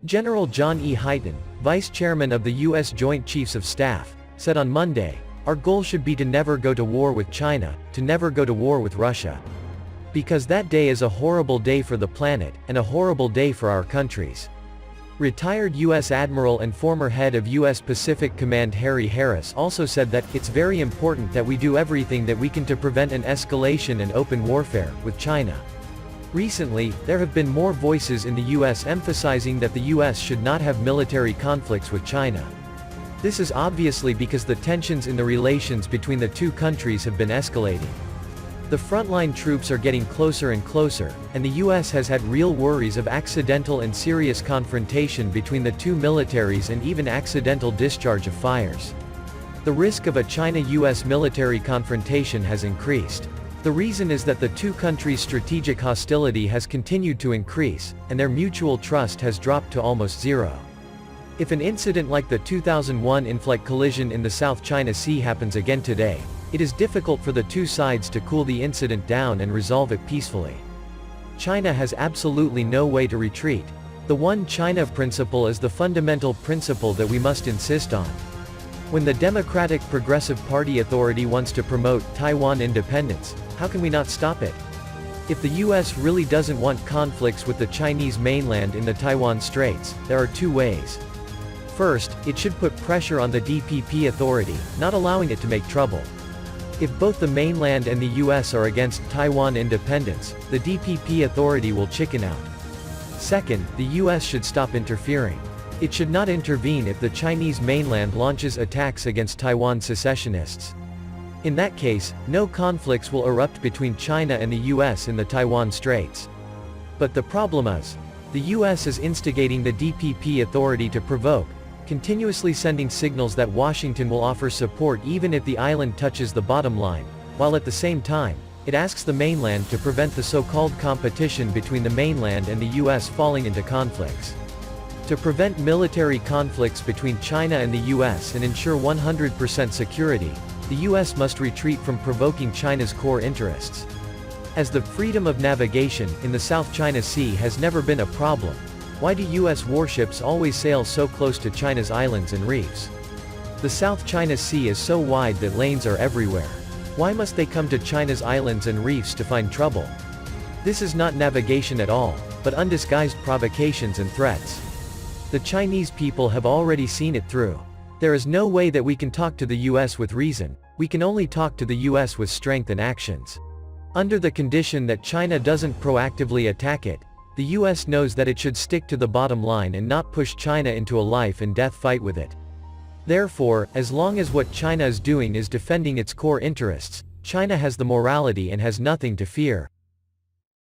General John E. Hyten, Vice Chairman of the U.S. Joint Chiefs of Staff, said on Monday, "Our goal should be to never go to war with China, to never go to war with Russia. Because that day is a horrible day for the planet, and a horrible day for our countries." Retired U.S. Admiral and former head of U.S. Pacific Command Harry Harris also said that, "It's very important that we do everything that we can to prevent an escalation and open warfare with China." Recently, there have been more voices in the U.S. emphasizing that the U.S. should not have military conflicts with China. This is obviously because the tensions in the relations between the two countries have been escalating. The frontline troops are getting closer and closer, and the U.S. has had real worries of accidental and serious confrontation between the two militaries and even accidental discharge of fires. The risk of a China-U.S. military confrontation has increased. The reason is that the two countries' strategic hostility has continued to increase, and their mutual trust has dropped to almost zero. If an incident like the 2001 in-flight collision in the South China Sea happens again today, it is difficult for the two sides to cool the incident down and resolve it peacefully. China has absolutely no way to retreat. The One China principle is the fundamental principle that we must insist on. When the Democratic Progressive Party Authority wants to promote Taiwan independence, how can we not stop it? If the U.S. really doesn't want conflicts with the Chinese mainland in the Taiwan Straits, there are two ways. First, it should put pressure on the DPP authority, not allowing it to make trouble. If both the mainland and the U.S. are against Taiwan independence, the DPP authority will chicken out. Second, the U.S. should stop interfering. It should not intervene if the Chinese mainland launches attacks against Taiwan secessionists. In that case, no conflicts will erupt between China and the U.S. in the Taiwan Straits. But the problem is, the U.S. is instigating the DPP authority to provoke, continuously sending signals that Washington will offer support even if the island touches the bottom line, while at the same time, it asks the mainland to prevent the so-called competition between the mainland and the U.S. falling into conflicts. To prevent military conflicts between China and the U.S. and ensure 100% security, the U.S. must retreat from provoking China's core interests. As the freedom of navigation in the South China Sea has never been a problem, why do U.S. warships always sail so close to China's islands and reefs? The South China Sea is so wide that lanes are everywhere. Why must they come to China's islands and reefs to find trouble? This is not navigation at all, but undisguised provocations and threats. The Chinese people have already seen it through. There is no way that we can talk to the U.S. with reason, we can only talk to the U.S. with strength and actions. Under the condition that China doesn't proactively attack it, the U.S. knows that it should stick to the bottom line and not push China into a life-and-death fight with it. Therefore, as long as what China is doing is defending its core interests, China has the morality and has nothing to fear.